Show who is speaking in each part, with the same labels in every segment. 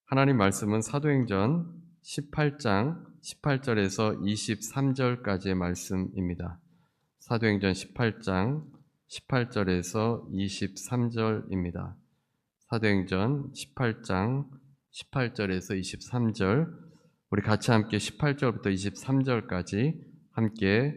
Speaker 1: 하나님 말씀은 사도행전 18장 18절에서 23절까지의 말씀입니다. 사도행전 18장 18절에서 23절입니다. 사도행전 18장 18절에서 23절, 우리 같이 함께 18절부터 23절까지 함께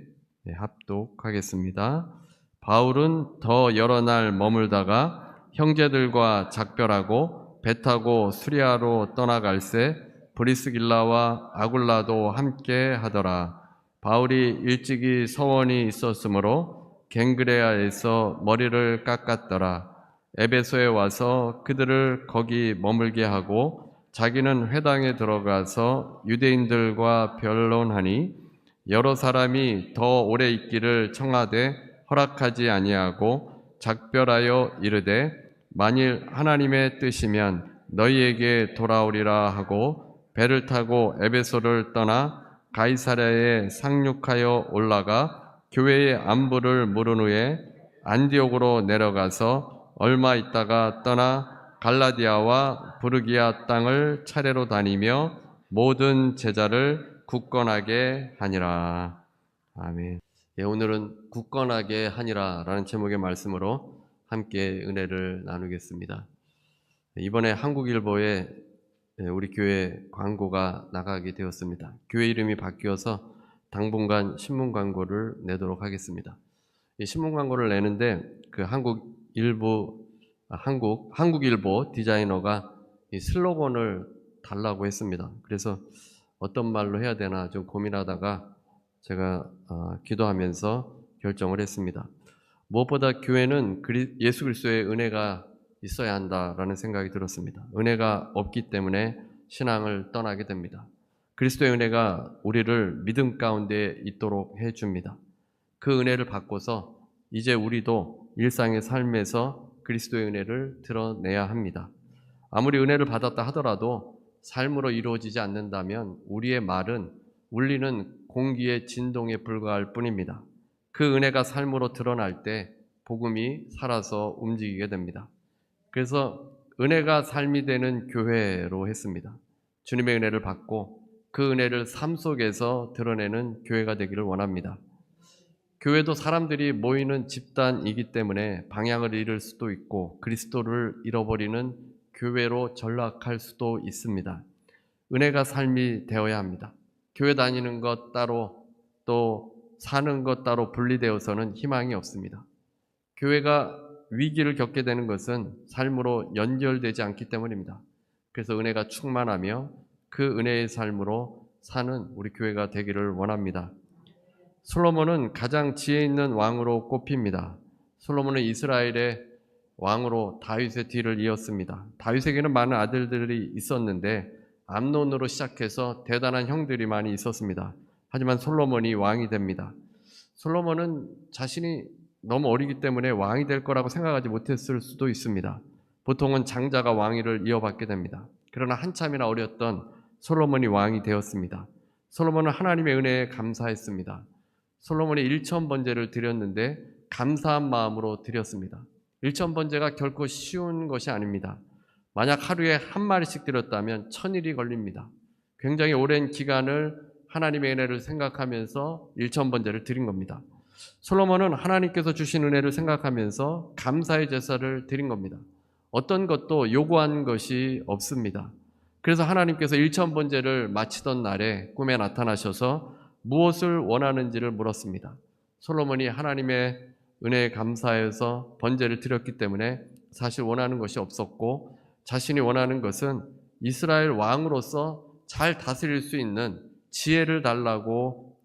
Speaker 1: 합독하겠습니다. 바울은 더 여러 날 머물다가 형제들과 작별하고 배 타고 수리아로 떠나갈새 브리스길라와 아굴라도 함께 하더라. 바울이 일찍이 서원이 있었으므로 갱그레아에서 머리를 깎았더라. 에베소에 와서 그들을 거기 머물게 하고 자기는 회당에 들어가서 유대인들과 변론하니 여러 사람이 더 오래 있기를 청하되 허락하지 아니하고 작별하여 이르되 만일 하나님의 뜻이면 너희에게 돌아오리라 하고 배를 타고 에베소를 떠나 가이사랴에 상륙하여 올라가 교회의 안부를 물은 후에 안디옥으로 내려가서 얼마 있다가 떠나 갈라디아와 부르기아 땅을 차례로 다니며 모든 제자를 굳건하게 하니라. 아멘. 오늘은 굳건하게 하니라 라는 제목의 말씀으로 함께 은혜를 나누겠습니다. 이번에 한국일보에 우리 교회 광고가 나가게 되었습니다. 교회 이름이 바뀌어서 당분간 신문 광고를 내도록 하겠습니다. 이 신문 광고를 내는데 그 한국일보 디자이너가 이 슬로건을 달라고 했습니다. 그래서 어떤 말로 해야 되나 좀 고민하다가 제가 기도하면서 결정을 했습니다. 무엇보다 교회는 예수 그리스도의 은혜가 있어야 한다라는 생각이 들었습니다. 은혜가 없기 때문에 신앙을 떠나게 됩니다. 그리스도의 은혜가 우리를 믿음 가운데 있도록 해줍니다. 그 은혜를 받고서 이제 우리도 일상의 삶에서 그리스도의 은혜를 드러내야 합니다. 아무리 은혜를 받았다 하더라도 삶으로 이루어지지 않는다면 우리의 말은 울리는 공기의 진동에 불과할 뿐입니다. 그 은혜가 삶으로 드러날 때 복음이 살아서 움직이게 됩니다. 그래서 은혜가 삶이 되는 교회로 했습니다. 주님의 은혜를 받고 그 은혜를 삶 속에서 드러내는 교회가 되기를 원합니다. 교회도 사람들이 모이는 집단이기 때문에 방향을 잃을 수도 있고 그리스도를 잃어버리는 교회로 전락할 수도 있습니다. 은혜가 삶이 되어야 합니다. 교회 다니는 것 따로 또 사는 것 따로 분리되어서는 희망이 없습니다. 교회가 위기를 겪게 되는 것은 삶으로 연결되지 않기 때문입니다. 그래서 은혜가 충만하며 그 은혜의 삶으로 사는 우리 교회가 되기를 원합니다. 솔로몬은 가장 지혜 있는 왕으로 꼽힙니다. 솔로몬은 이스라엘의 왕으로 다윗의 뒤를 이었습니다. 다윗에게는 많은 아들들이 있었는데 암논으로 시작해서 대단한 형들이 많이 있었습니다. 하지만 솔로몬이 왕이 됩니다. 솔로몬은 자신이 너무 어리기 때문에 왕이 될 거라고 생각하지 못했을 수도 있습니다. 보통은 장자가 왕위를 이어받게 됩니다. 그러나 한참이나 어렸던 솔로몬이 왕이 되었습니다. 솔로몬은 하나님의 은혜에 감사했습니다. 솔로몬이 1000번제를 드렸는데 감사한 마음으로 드렸습니다. 1000번제가 결코 쉬운 것이 아닙니다. 만약 하루에 한 마리씩 드렸다면 1000일이 걸립니다. 굉장히 오랜 기간을 하나님의 은혜를 생각하면서 1000번제를 드린 겁니다. 솔로몬은 하나님께서 주신 은혜를 생각하면서 감사의 제사를 드린 겁니다. 어떤 것도 요구한 것이 없습니다. 그래서 하나님께서 1000번제를 마치던 날에 꿈에 나타나셔서 무엇을 원하는지를 물었습니다. 솔로몬이 하나님의 은혜에 감사해서 번제를 드렸기 때문에 사실 원하는 것이 없었고 자신이 원하는 것은 이스라엘 왕으로서 잘 다스릴 수 있는 지혜를 달라고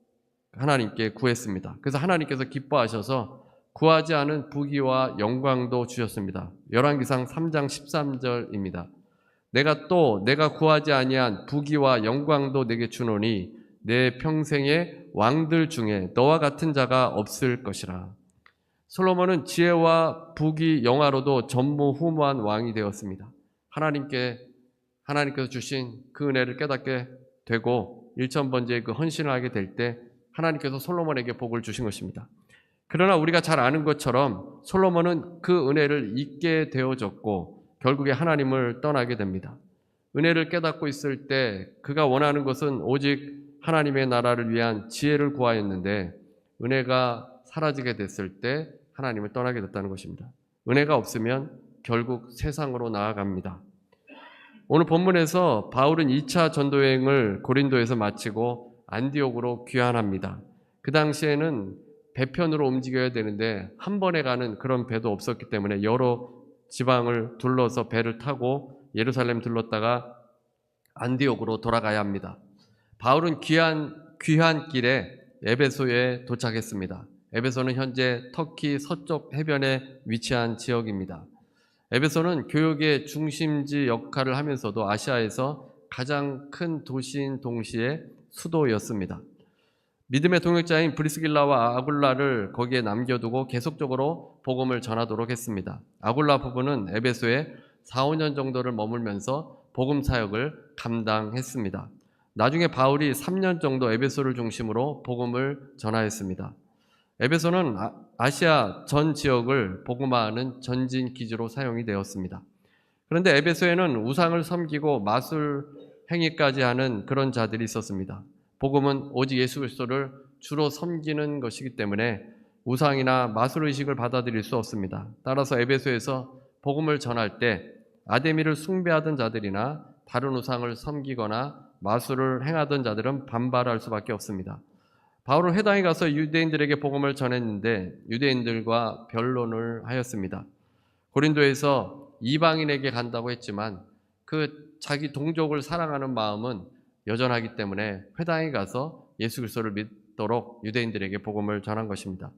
Speaker 1: 하나님께 구했습니다. 그래서 하나님께서 기뻐하셔서 구하지 않은 부귀와 영광도 주셨습니다. 열왕기상 3장 13절입니다. 내가 구하지 아니한 부귀와 영광도 내게 주노니 내 평생의 왕들 중에 너와 같은 자가 없을 것이라. 솔로몬은 지혜와 부귀 영화로도 전무후무한 왕이 되었습니다. 하나님께서 주신 그 은혜를 깨닫게 되고 1000번제의 그 헌신을 하게 될 때 하나님께서 솔로몬에게 복을 주신 것입니다. 그러나 우리가 잘 아는 것처럼 솔로몬은 그 은혜를 잊게 되어졌고 결국에 하나님을 떠나게 됩니다. 은혜를 깨닫고 있을 때 그가 원하는 것은 오직 하나님의 나라를 위한 지혜를 구하였는데 은혜가 사라지게 됐을 때 하나님을 떠나게 됐다는 것입니다. 은혜가 없으면 결국 세상으로 나아갑니다. 오늘 본문에서 바울은 2차 전도여행을 고린도에서 마치고 안디옥으로 귀환합니다. 그 당시에는 배편으로 움직여야 되는데 한 번에 가는 그런 배도 없었기 때문에 여러 지방을 둘러서 배를 타고 예루살렘 들렀다가 안디옥으로 돌아가야 합니다. 바울은 귀환길에 에베소에 도착했습니다. 에베소는 현재 터키 서쪽 해변에 위치한 지역입니다. 에베소는 교역의 중심지 역할을 하면서도 아시아에서 가장 큰 도시인 동시에 수도였습니다. 믿음의 동역자인 브리스길라와 아굴라를 거기에 남겨두고 계속적으로 복음을 전하도록 했습니다. 아굴라 부부는 에베소에 4, 5년 정도를 머물면서 복음 사역을 감당했습니다. 나중에 바울이 3년 정도 에베소를 중심으로 복음을 전하였습니다. 에베소는 아시아 전 지역을 복음화하는 전진 기지로 사용이 되었습니다. 그런데 에베소에는 우상을 섬기고 마술 행위까지 하는 그런 자들이 있었습니다. 복음은 오직 예수 그리스도를 주로 섬기는 것이기 때문에 우상이나 마술 의식을 받아들일 수 없습니다. 따라서 에베소에서 복음을 전할 때 아데미를 숭배하던 자들이나 다른 우상을 섬기거나 마술을 행하던 자들은 반발할 수밖에 없습니다. 바울은 회당에 가서 유대인들에게 복음을 전했는데 유대인들과 변론을 하였습니다. 고린도에서 이방인에게 간다고 했지만 그 자기 동족을 사랑하는 마음은 여전하기 때문에 회당에 가서 예수 그리스도를 믿도록 유대인들에게 복음을 전한 것입니다.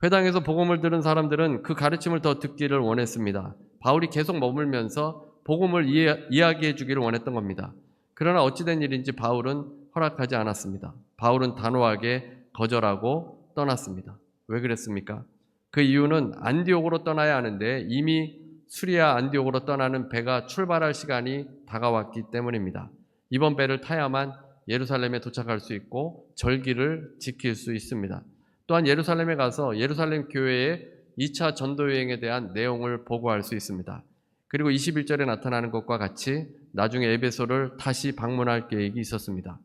Speaker 1: 회당에서 복음을 들은 사람들은 그 가르침을 더 듣기를 원했습니다. 바울이 계속 머물면서 복음을 이야기해 주기를 원했던 겁니다. 그러나 어찌된 일인지 바울은 허락하지 않았습니다. 바울은 단호하게 거절하고 떠났습니다. 왜 그랬습니까? 그 이유는 안디옥으로 떠나야 하는데 이미 수리아 안디옥으로 떠나는 배가 출발할 시간이 다가왔기 때문입니다. 이번 배를 타야만 예루살렘에 도착할 수 있고 절기를 지킬 수 있습니다. 또한 예루살렘에 가서 예루살렘 교회의 2차 전도여행에 대한 내용을 보고할 수 있습니다. 그리고 21절에 나타나는 것과 같이 나중에 에베소를 다시 방문할 계획이 있었습니다.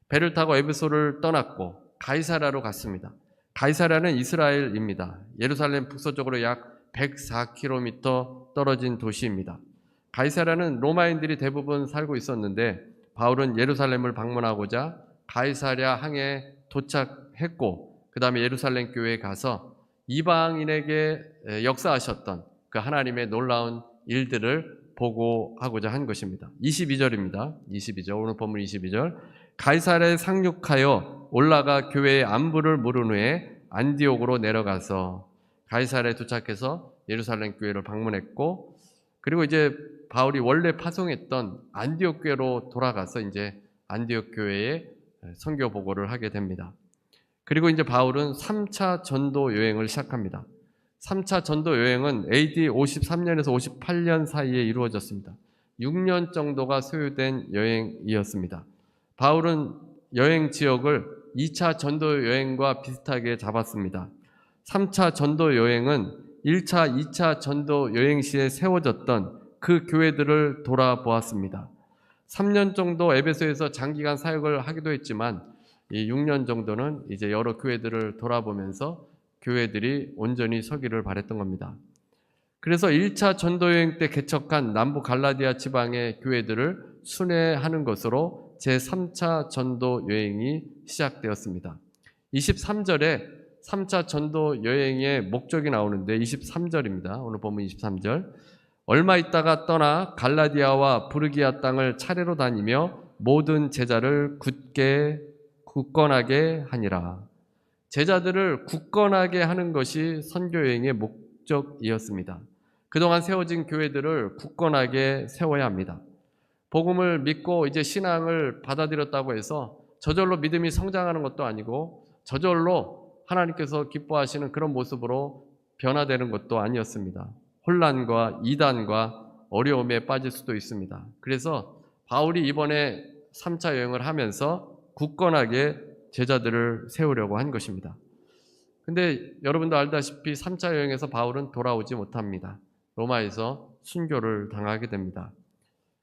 Speaker 1: 배를 타고 에베소를 떠났고 가이사랴로 갔습니다. 가이사랴는 이스라엘입니다. 예루살렘 북서쪽으로 약 104km 떨어진 도시입니다. 가이사랴는 로마인들이 대부분 살고 있었는데 바울은 예루살렘을 방문하고자 가이사랴 항에 도착했고 그 다음에 예루살렘 교회에 가서 이방인에게 역사하셨던 그 하나님의 놀라운 일들을 보고하고자 한 것입니다. 22절입니다. 22절 오늘 본문 22절 가이사랴에 상륙하여 올라가 교회의 안부를 물은 후에 안디옥으로 내려가서 가이사랴에 도착해서 예루살렘 교회를 방문했고 그리고 이제 바울이 원래 파송했던 안디옥 교회로 돌아가서 이제 안디옥 교회에 선교 보고를 하게 됩니다. 그리고 이제 바울은 3차 전도 여행을 시작합니다. 3차 전도 여행은 AD 53년에서 58년 사이에 이루어졌습니다. 6년 정도가 소요된 여행이었습니다. 바울은 여행 지역을 2차 전도 여행과 비슷하게 잡았습니다. 3차 전도 여행은 1차, 2차 전도 여행 시에 세워졌던 그 교회들을 돌아보았습니다. 3년 정도 에베소에서 장기간 사역을 하기도 했지만 이 6년 정도는 이제 여러 교회들을 돌아보면서 교회들이 온전히 서기를 바랬던 겁니다. 그래서 1차 전도여행 때 개척한 남부 갈라디아 지방의 교회들을 순회하는 것으로 제3차 전도여행이 시작되었습니다. 23절에 3차 전도여행의 목적이 나오는데 23절입니다. 오늘 보면 23절 얼마 있다가 떠나 갈라디아와 부르기아 땅을 차례로 다니며 모든 제자를 굳건하게 하니라. 제자들을 굳건하게 하는 것이 선교여행의 목적이었습니다. 그동안 세워진 교회들을 굳건하게 세워야 합니다. 복음을 믿고 이제 신앙을 받아들였다고 해서 저절로 믿음이 성장하는 것도 아니고 저절로 하나님께서 기뻐하시는 그런 모습으로 변화되는 것도 아니었습니다. 혼란과 이단과 어려움에 빠질 수도 있습니다. 그래서 바울이 이번에 3차 여행을 하면서 굳건하게 제자들을 세우려고 한 것입니다. 근데 여러분도 알다시피 3차 여행에서 바울은 돌아오지 못합니다. 로마에서 순교를 당하게 됩니다.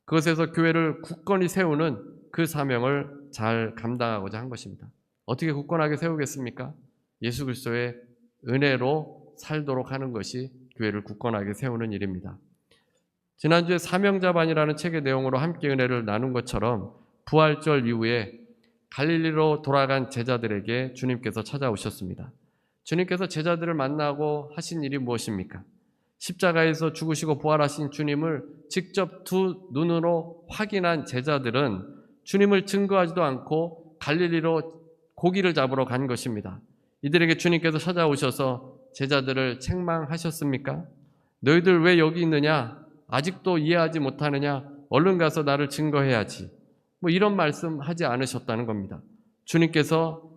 Speaker 1: 그것에서 교회를 굳건히 세우는 그 사명을 잘 감당하고자 한 것입니다. 어떻게 굳건하게 세우겠습니까? 예수 그리스도의 은혜로 살도록 하는 것이 교회를 굳건하게 세우는 일입니다. 지난주에 사명자반이라는 책의 내용으로 함께 은혜를 나눈 것처럼 부활절 이후에 갈릴리로 돌아간 제자들에게 주님께서 찾아오셨습니다. 주님께서 제자들을 만나고 하신 일이 무엇입니까? 십자가에서 죽으시고 부활하신 주님을 직접 두 눈으로 확인한 제자들은 주님을 증거하지도 않고 갈릴리로 고기를 잡으러 간 것입니다. 이들에게 주님께서 찾아오셔서 제자들을 책망하셨습니까? 너희들 왜 여기 있느냐? 아직도 이해하지 못하느냐? 얼른 가서 나를 증거해야지. 이런 말씀 하지 않으셨다는 겁니다. 주님께서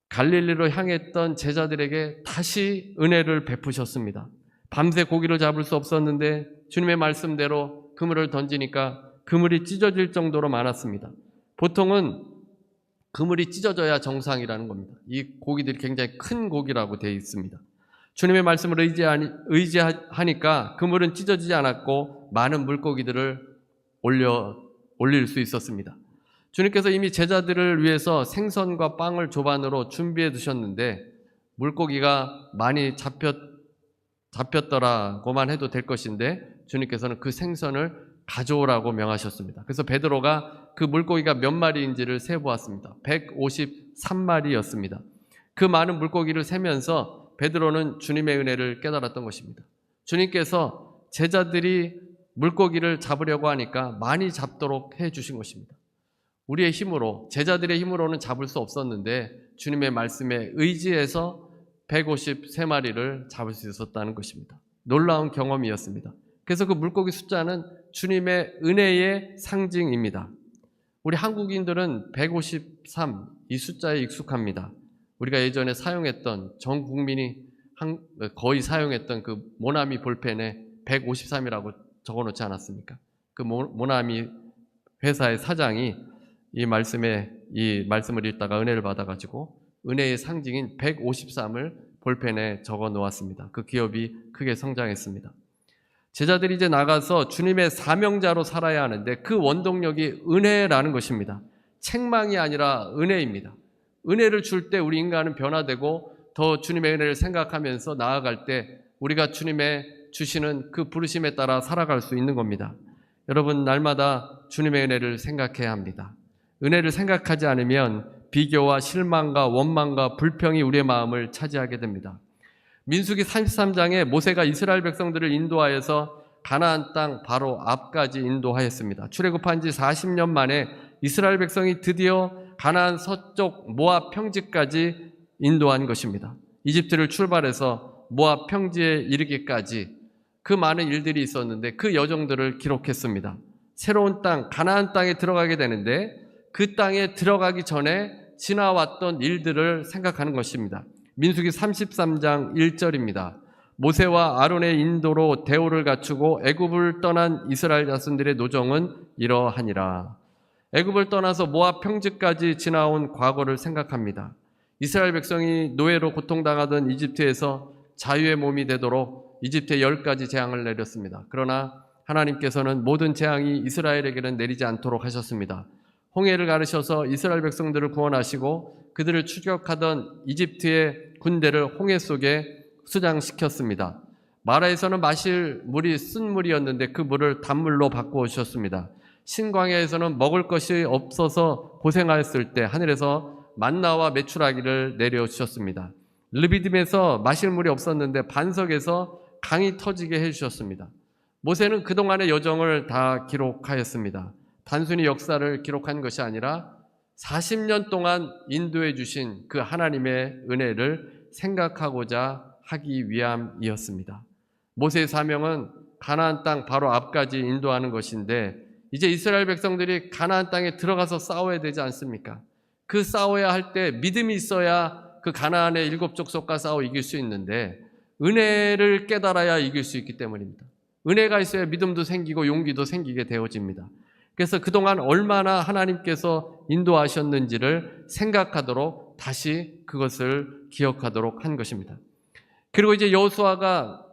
Speaker 1: 갈릴리로 향했던 제자들에게 다시 은혜를 베푸셨습니다. 밤새 고기를 잡을 수 없었는데 주님의 말씀대로 그물을 던지니까 그물이 찢어질 정도로 많았습니다. 보통은 그물이 찢어져야 정상이라는 겁니다. 이 고기들이 굉장히 큰 고기라고 되어 있습니다. 주님의 말씀을 의지하니까 그물은 찢어지지 않았고 많은 물고기들을 올릴 수 있었습니다. 주님께서 이미 제자들을 위해서 생선과 빵을 조반으로 준비해 두셨는데 물고기가 많이 잡혔더라고만 해도 될 것인데 주님께서는 그 생선을 가져오라고 명하셨습니다. 그래서 베드로가 그 물고기가 몇 마리인지를 세보았습니다. 153마리였습니다. 그 많은 물고기를 세면서 베드로는 주님의 은혜를 깨달았던 것입니다. 주님께서 제자들이 물고기를 잡으려고 하니까 많이 잡도록 해주신 것입니다. 우리의 힘으로, 제자들의 힘으로는 잡을 수 없었는데 주님의 말씀에 의지해서 153마리를 잡을 수 있었다는 것입니다. 놀라운 경험이었습니다. 그래서 그 물고기 숫자는 주님의 은혜의 상징입니다. 우리 한국인들은 153, 이 숫자에 익숙합니다. 우리가 예전에 사용했던, 전 국민이 거의 사용했던 그 모나미 볼펜에 153이라고 적어놓지 않았습니까? 그 모나미 회사의 사장이 이 말씀을 읽다가 은혜를 받아가지고 은혜의 상징인 153을 볼펜에 적어 놓았습니다. 그 기업이 크게 성장했습니다. 제자들이 이제 나가서 주님의 사명자로 살아야 하는데 그 원동력이 은혜라는 것입니다. 책망이 아니라 은혜입니다. 은혜를 줄 때 우리 인간은 변화되고 더 주님의 은혜를 생각하면서 나아갈 때 우리가 주님의 주시는 그 부르심에 따라 살아갈 수 있는 겁니다. 여러분, 날마다 주님의 은혜를 생각해야 합니다. 은혜를 생각하지 않으면 비교와 실망과 원망과 불평이 우리의 마음을 차지하게 됩니다. 민수기 33장에 모세가 이스라엘 백성들을 인도하여서 가나안 땅 바로 앞까지 인도하였습니다. 출애굽한 지 40년 만에 이스라엘 백성이 드디어 가나안 서쪽 모압 평지까지 인도한 것입니다. 이집트를 출발해서 모압 평지에 이르기까지 그 많은 일들이 있었는데 그 여정들을 기록했습니다. 새로운 땅, 가나안 땅에 들어가게 되는데 그 땅에 들어가기 전에 지나왔던 일들을 생각하는 것입니다. 민수기 33장 1절입니다. 모세와 아론의 인도로 대오를 갖추고 애굽을 떠난 이스라엘 자손들의 노정은 이러하니라. 애굽을 떠나서 모압 평지까지 지나온 과거를 생각합니다. 이스라엘 백성이 노예로 고통당하던 이집트에서 자유의 몸이 되도록 이집트에 10가지 재앙을 내렸습니다. 그러나 하나님께서는 모든 재앙이 이스라엘에게는 내리지 않도록 하셨습니다. 홍해를 가르셔서 이스라엘 백성들을 구원하시고 그들을 추격하던 이집트의 군대를 홍해 속에 수장시켰습니다. 마라에서는 마실 물이 쓴 물이었는데 그 물을 단물로 바꾸셨습니다. 신광야에서는 먹을 것이 없어서 고생하였을 때 하늘에서 만나와 메추라기를 내려주셨습니다. 르비딤에서 마실 물이 없었는데 반석에서 강이 터지게 해주셨습니다. 모세는 그동안의 여정을 다 기록하였습니다. 단순히 역사를 기록한 것이 아니라 40년 동안 인도해 주신 그 하나님의 은혜를 생각하고자 하기 위함이었습니다. 모세의 사명은 가나안 땅 바로 앞까지 인도하는 것인데 이제 이스라엘 백성들이 가나안 땅에 들어가서 싸워야 되지 않습니까? 그 싸워야 할 때 믿음이 있어야 그 가나안의 7 족속과 싸워 이길 수 있는데 은혜를 깨달아야 이길 수 있기 때문입니다. 은혜가 있어야 믿음도 생기고 용기도 생기게 되어집니다. 그래서 그동안 얼마나 하나님께서 인도하셨는지를 생각하도록 다시 그것을 기억하도록 한 것입니다. 그리고 이제 여호수아가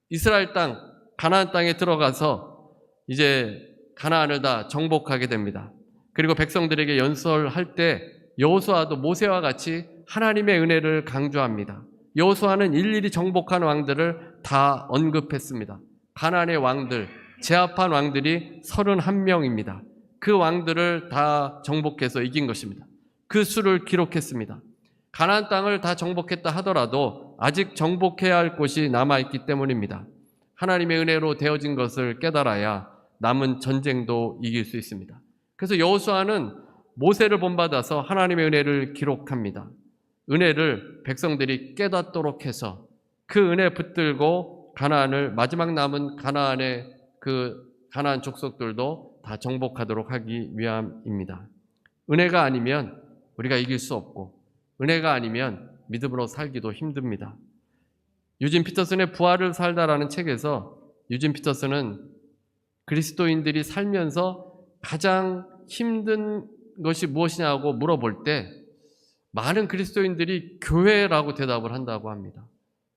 Speaker 1: 이스라엘 땅, 가나안 땅에 들어가서 이제 가나안을 다 정복하게 됩니다. 그리고 백성들에게 연설할 때 여호수아도 모세와 같이 하나님의 은혜를 강조합니다. 여호수아는 일일이 정복한 왕들을 다 언급했습니다. 가나안의 왕들, 제압한 왕들이 31명입니다. 그 왕들을 다 정복해서 이긴 것입니다. 그 수를 기록했습니다. 가나안 땅을 다 정복했다 하더라도 아직 정복해야 할 곳이 남아있기 때문입니다. 하나님의 은혜로 되어진 것을 깨달아야 남은 전쟁도 이길 수 있습니다. 그래서 여호수아는 모세를 본받아서 하나님의 은혜를 기록합니다. 은혜를 백성들이 깨닫도록 해서 그 은혜 붙들고 가나안을, 마지막 남은 가나안의 그 가나안 족속들도 다 정복하도록 하기 위함입니다. 은혜가 아니면 우리가 이길 수 없고, 은혜가 아니면 믿음으로 살기도 힘듭니다. 유진 피터슨의 부활을 살다라는 책에서 유진 피터슨은 그리스도인들이 살면서 가장 힘든 것이 무엇이냐고 물어볼 때 많은 그리스도인들이 교회라고 대답을 한다고 합니다.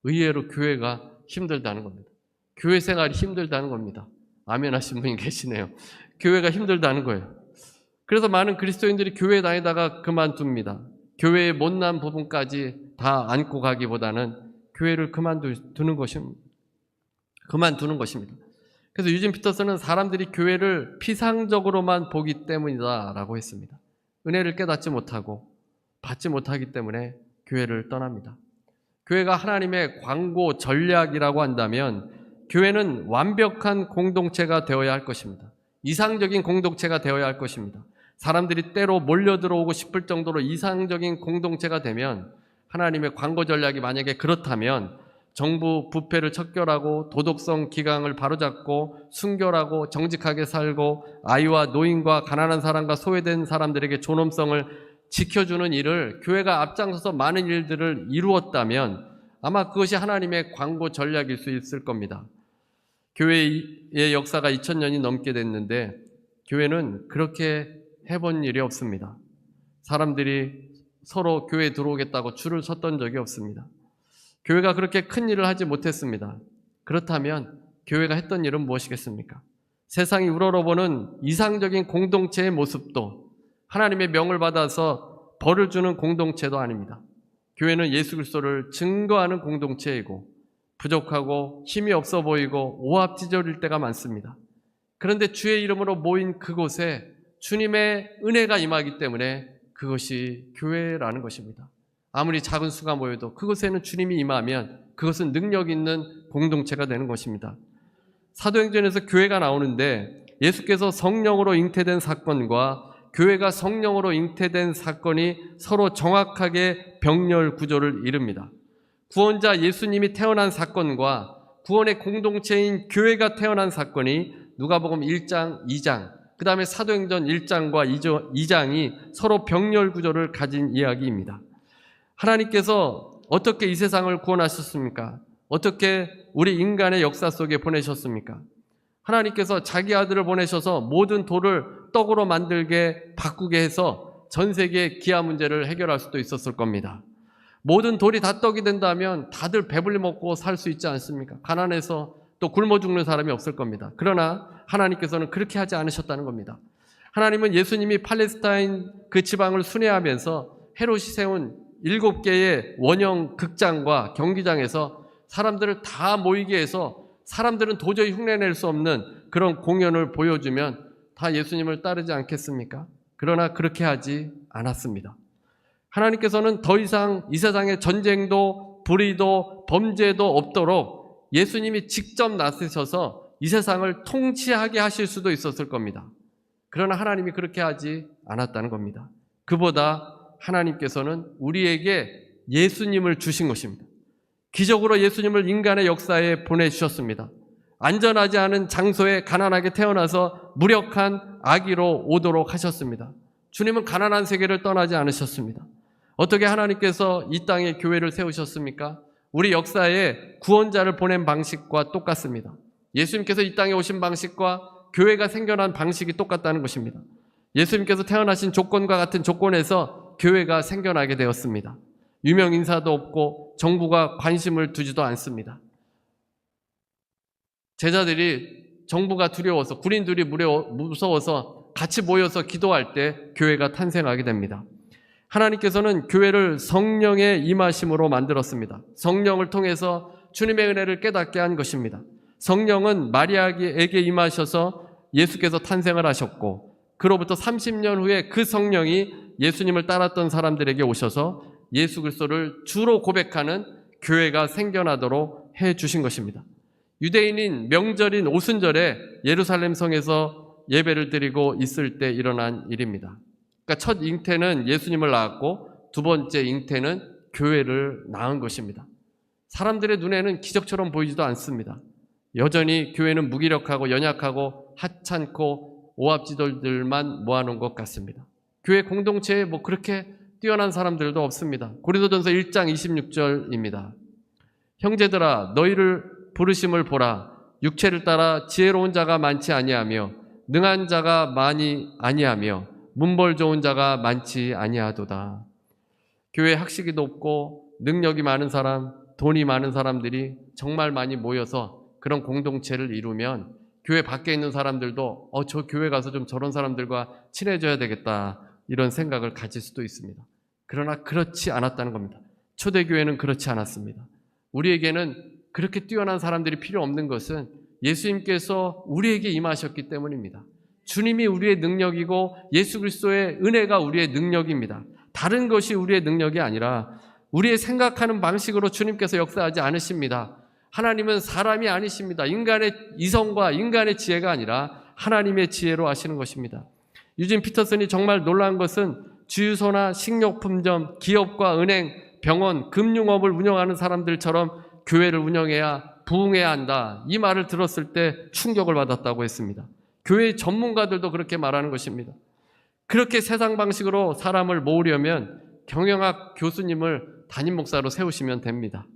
Speaker 1: 의외로 교회가 힘들다는 겁니다. 교회 생활이 힘들다는 겁니다. 아멘 하신 분이 계시네요. 교회가 힘들다는 거예요. 그래서 많은 그리스도인들이 교회 다니다가 그만둡니다. 교회의 못난 부분까지 다 안고 가기보다는 교회를 그만두는 것입니다. 그래서 유진 피터슨은 사람들이 교회를 피상적으로만 보기 때문이다라고 했습니다. 은혜를 깨닫지 못하고 받지 못하기 때문에 교회를 떠납니다. 교회가 하나님의 광고 전략이라고 한다면 교회는 완벽한 공동체가 되어야 할 것입니다. 이상적인 공동체가 되어야 할 것입니다. 사람들이 때로 몰려들어오고 싶을 정도로 이상적인 공동체가 되면, 하나님의 광고 전략이 만약에 그렇다면 정부 부패를 척결하고 도덕성 기강을 바로잡고 순결하고 정직하게 살고 아이와 노인과 가난한 사람과 소외된 사람들에게 존엄성을 지켜주는 일을 교회가 앞장서서 많은 일들을 이루었다면 아마 그것이 하나님의 광고 전략일 수 있을 겁니다. 교회의 역사가 2000년이 넘게 됐는데 교회는 그렇게 해본 일이 없습니다. 사람들이 서로 교회에 들어오겠다고 줄을 섰던 적이 없습니다. 교회가 그렇게 큰 일을 하지 못했습니다. 그렇다면 교회가 했던 일은 무엇이겠습니까? 세상이 우러러보는 이상적인 공동체의 모습도 하나님의 명을 받아서 벌을 주는 공동체도 아닙니다. 교회는 예수 그리스도를 증거하는 공동체이고 부족하고 힘이 없어 보이고 오합지졸일 때가 많습니다. 그런데 주의 이름으로 모인 그곳에 주님의 은혜가 임하기 때문에 그것이 교회라는 것입니다. 아무리 작은 수가 모여도 그곳에는 주님이 임하면 그것은 능력 있는 공동체가 되는 것입니다. 사도행전에서 교회가 나오는데 예수께서 성령으로 잉태된 사건과 교회가 성령으로 잉태된 사건이 서로 정확하게 병렬 구조를 이룹니다. 구원자 예수님이 태어난 사건과 구원의 공동체인 교회가 태어난 사건이 누가복음 1장, 2장, 그 다음에 사도행전 1장과 2장이 서로 병렬 구조를 가진 이야기입니다. 하나님께서 어떻게 이 세상을 구원하셨습니까? 어떻게 우리 인간의 역사 속에 보내셨습니까? 하나님께서 자기 아들을 보내셔서 모든 돌을 떡으로 만들게 바꾸게 해서 전 세계의 기아 문제를 해결할 수도 있었을 겁니다. 모든 돌이 다 떡이 된다면 다들 배불리 먹고 살 수 있지 않습니까? 가난해서 또 굶어 죽는 사람이 없을 겁니다. 그러나 하나님께서는 그렇게 하지 않으셨다는 겁니다. 하나님은 예수님이 팔레스타인 그 지방을 순회하면서 헤롯이 세운 7개의 원형 극장과 경기장에서 사람들을 다 모이게 해서 사람들은 도저히 흉내낼 수 없는 그런 공연을 보여주면 다 예수님을 따르지 않겠습니까? 그러나 그렇게 하지 않았습니다. 하나님께서는 더 이상 이 세상에 전쟁도 불의도 범죄도 없도록 예수님이 직접 나서셔서 이 세상을 통치하게 하실 수도 있었을 겁니다. 그러나 하나님이 그렇게 하지 않았다는 겁니다. 그보다 하나님께서는 우리에게 예수님을 주신 것입니다. 기적으로 예수님을 인간의 역사에 보내주셨습니다. 안전하지 않은 장소에 가난하게 태어나서 무력한 아기로 오도록 하셨습니다. 주님은 가난한 세계를 떠나지 않으셨습니다. 어떻게 하나님께서 이 땅에 교회를 세우셨습니까? 우리 역사에 구원자를 보낸 방식과 똑같습니다. 예수님께서 이 땅에 오신 방식과 교회가 생겨난 방식이 똑같다는 것입니다. 예수님께서 태어나신 조건과 같은 조건에서 교회가 생겨나게 되었습니다. 유명 인사도 없고 정부가 관심을 두지도 않습니다. 제자들이 정부가 두려워서, 군인들이 무서워서 같이 모여서 기도할 때 교회가 탄생하게 됩니다. 하나님께서는 교회를 성령의 임하심으로 만들었습니다. 성령을 통해서 주님의 은혜를 깨닫게 한 것입니다. 성령은 마리아에게 임하셔서 예수께서 탄생을 하셨고, 그로부터 30년 후에 그 성령이 예수님을 따랐던 사람들에게 오셔서 예수 그리스도를 주로 고백하는 교회가 생겨나도록 해 주신 것입니다. 유대인인 명절인 오순절에 예루살렘 성에서 예배를 드리고 있을 때 일어난 일입니다. 그러니까 첫 잉태는 예수님을 낳았고 두 번째 잉태는 교회를 낳은 것입니다. 사람들의 눈에는 기적처럼 보이지도 않습니다. 여전히 교회는 무기력하고 연약하고 하찮고 오합지졸들만 모아놓은 것 같습니다. 교회 공동체에 그렇게 뛰어난 사람들도 없습니다. 고린도전서 1장 26절입니다. 형제들아, 너희를 부르심을 보라. 육체를 따라 지혜로운 자가 많지 아니하며 능한 자가 많이 아니하며 문벌 좋은 자가 많지 아니하도다. 교회 학식이 높고 능력이 많은 사람, 돈이 많은 사람들이 정말 많이 모여서 그런 공동체를 이루면 교회 밖에 있는 사람들도 저 교회 가서 좀 저런 사람들과 친해져야 되겠다, 이런 생각을 가질 수도 있습니다. 그러나 그렇지 않았다는 겁니다. 초대교회는 그렇지 않았습니다. 우리에게는 그렇게 뛰어난 사람들이 필요 없는 것은 예수님께서 우리에게 임하셨기 때문입니다. 주님이 우리의 능력이고 예수 그리스도의 은혜가 우리의 능력입니다. 다른 것이 우리의 능력이 아니라 우리의 생각하는 방식으로 주님께서 역사하지 않으십니다. 하나님은 사람이 아니십니다. 인간의 이성과 인간의 지혜가 아니라 하나님의 지혜로 하시는 것입니다. 유진 피터슨이 정말 놀라운 것은 주유소나 식료품점, 기업과 은행, 병원, 금융업을 운영하는 사람들처럼 교회를 운영해야 부흥해야 한다, 이 말을 들었을 때 충격을 받았다고 했습니다. 교회 전문가들도 그렇게 말하는 것입니다. 그렇게 세상 방식으로 사람을 모으려면 경영학 교수님을 담임 목사로 세우시면 됩니다.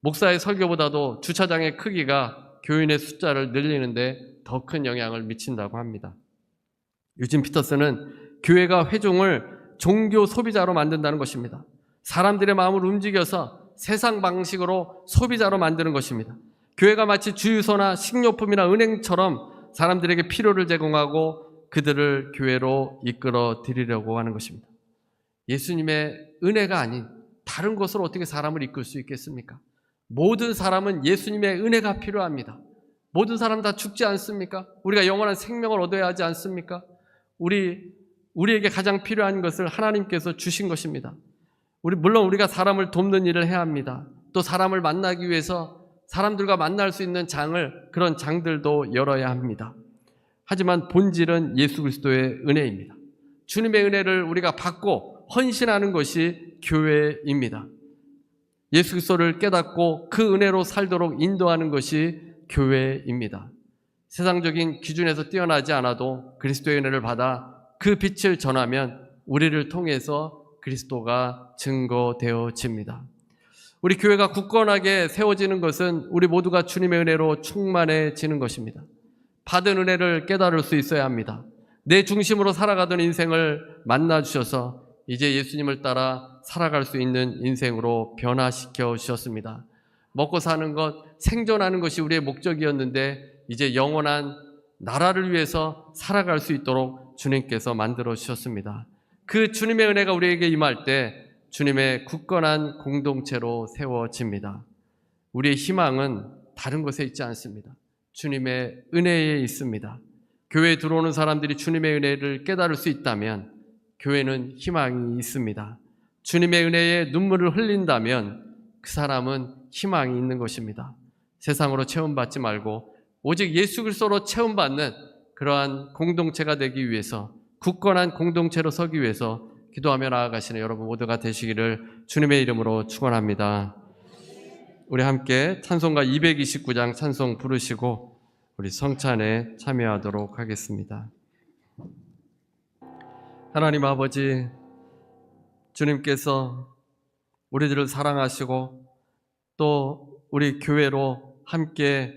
Speaker 1: 목사의 설교보다도 주차장의 크기가 교인의 숫자를 늘리는데 더 큰 영향을 미친다고 합니다. 유진 피터슨은 교회가 회중을 종교 소비자로 만든다는 것입니다. 사람들의 마음을 움직여서 세상 방식으로 소비자로 만드는 것입니다. 교회가 마치 주유소나 식료품이나 은행처럼 사람들에게 필요를 제공하고 그들을 교회로 이끌어 드리려고 하는 것입니다. 예수님의 은혜가 아닌 다른 것으로 어떻게 사람을 이끌 수 있겠습니까? 모든 사람은 예수님의 은혜가 필요합니다. 모든 사람 다 죽지 않습니까? 우리가 영원한 생명을 얻어야 하지 않습니까? 우리에게 가장 필요한 것을 하나님께서 주신 것입니다. 물론 우리가 사람을 돕는 일을 해야 합니다. 또 사람을 만나기 위해서 사람들과 만날 수 있는 그런 장들도 열어야 합니다. 하지만 본질은 예수 그리스도의 은혜입니다. 주님의 은혜를 우리가 받고 헌신하는 것이 교회입니다. 예수 그리스도를 깨닫고 그 은혜로 살도록 인도하는 것이 교회입니다. 세상적인 기준에서 뛰어나지 않아도 그리스도의 은혜를 받아 그 빛을 전하면 우리를 통해서 그리스도가 증거되어집니다. 우리 교회가 굳건하게 세워지는 것은 우리 모두가 주님의 은혜로 충만해지는 것입니다. 받은 은혜를 깨달을 수 있어야 합니다. 내 중심으로 살아가던 인생을 만나주셔서 이제 예수님을 따라 살아갈 수 있는 인생으로 변화시켜 주셨습니다. 먹고 사는 것, 생존하는 것이 우리의 목적이었는데 이제 영원한 나라를 위해서 살아갈 수 있도록 주님께서 만들어 주셨습니다. 그 주님의 은혜가 우리에게 임할 때 주님의 굳건한 공동체로 세워집니다. 우리의 희망은 다른 것에 있지 않습니다. 주님의 은혜에 있습니다. 교회에 들어오는 사람들이 주님의 은혜를 깨달을 수 있다면 교회는 희망이 있습니다. 주님의 은혜에 눈물을 흘린다면 그 사람은 희망이 있는 것입니다. 세상으로 체험받지 말고 오직 예수 그리스도로 체험받는 그러한 공동체가 되기 위해서, 굳건한 공동체로 서기 위해서 기도하며 나아가시는 여러분 모두가 되시기를 주님의 이름으로 축원합니다. 우리 함께 찬송가 229장 찬송 부르시고 우리 성찬에 참여하도록 하겠습니다. 하나님 아버지, 주님께서 우리들을 사랑하시고 또 우리 교회로 함께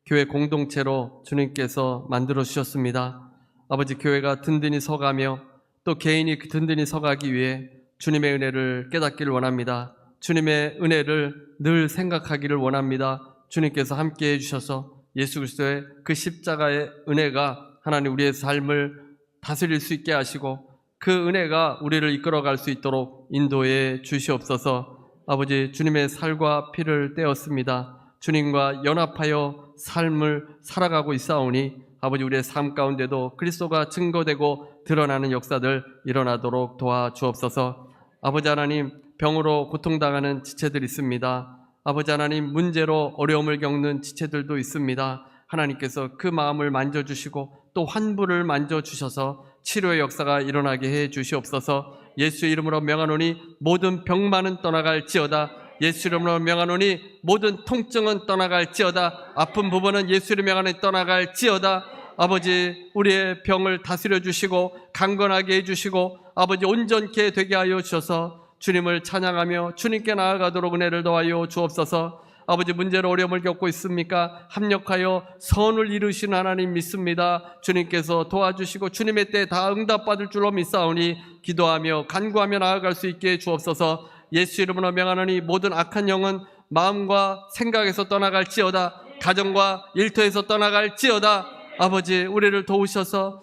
Speaker 1: 교회 공동체로 주님께서 만들어 주셨습니다. 아버지, 교회가 든든히 서가며 또 개인이 든든히 서가기 위해 주님의 은혜를 깨닫기를 원합니다. 주님의 은혜를 늘 생각하기를 원합니다. 주님께서 함께 해주셔서 예수 그리스도의 그 십자가의 은혜가 하나님 우리의 삶을 다스릴 수 있게 하시고 그 은혜가 우리를 이끌어갈 수 있도록 인도해 주시옵소서. 아버지, 주님의 살과 피를 떼었습니다. 주님과 연합하여 삶을 살아가고 있사오니 아버지, 우리의 삶 가운데도 그리스도가 증거되고 드러나는 역사들 일어나도록 도와주옵소서. 아버지 하나님, 병으로 고통당하는 지체들 있습니다. 아버지 하나님, 문제로 어려움을 겪는 지체들도 있습니다. 하나님께서 그 마음을 만져주시고 또 환부를 만져주셔서 치료의 역사가 일어나게 해 주시옵소서. 예수의 이름으로 명하노니 모든 병만은 떠나갈지어다. 예수 이름으로 명하노니 모든 통증은 떠나갈지어다. 아픈 부분은 예수 이름 명하노니 떠나갈지어다. 아버지, 우리의 병을 다스려 주시고 강건하게 해주시고 아버지 온전케 되게 하여 주셔서 주님을 찬양하며 주님께 나아가도록 은혜를 더하여 주옵소서. 아버지, 문제로 어려움을 겪고 있습니까? 합력하여 선을 이루시는 하나님 믿습니다. 주님께서 도와주시고 주님의 때에 다 응답받을 줄로 믿사오니 기도하며 간구하며 나아갈 수 있게 주옵소서. 예수 이름으로 명하노니 모든 악한 영은 마음과 생각에서 떠나갈지어다. 가정과 일터에서 떠나갈지어다. 아버지, 우리를 도우셔서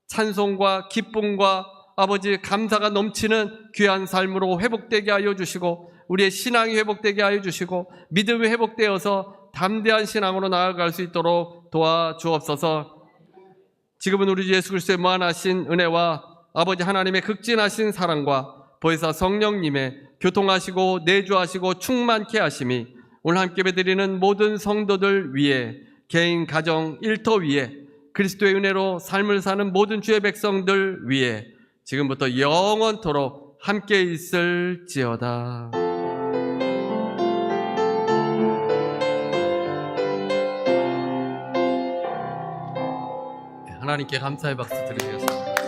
Speaker 1: 찬송과 기쁨과 아버지 감사가 넘치는 귀한 삶으로 회복되게 하여 주시고 우리의 신앙이 회복되게 하여 주시고 믿음이 회복되어서 담대한 신앙으로 나아갈 수 있도록 도와주옵소서. 지금은 우리 주 예수 그리스도의 무한하신 은혜와 아버지 하나님의 극진하신 사랑과 보혜사 성령님의 교통하시고 내주하시고 충만케 하심이 오늘 함께 예배드리는 모든 성도들 위에, 개인 가정 일터 위에, 그리스도의 은혜로 삶을 사는 모든 주의 백성들 위에 지금부터 영원토록 함께 있을지어다. 하나님께 감사의 박수 드리겠습니다.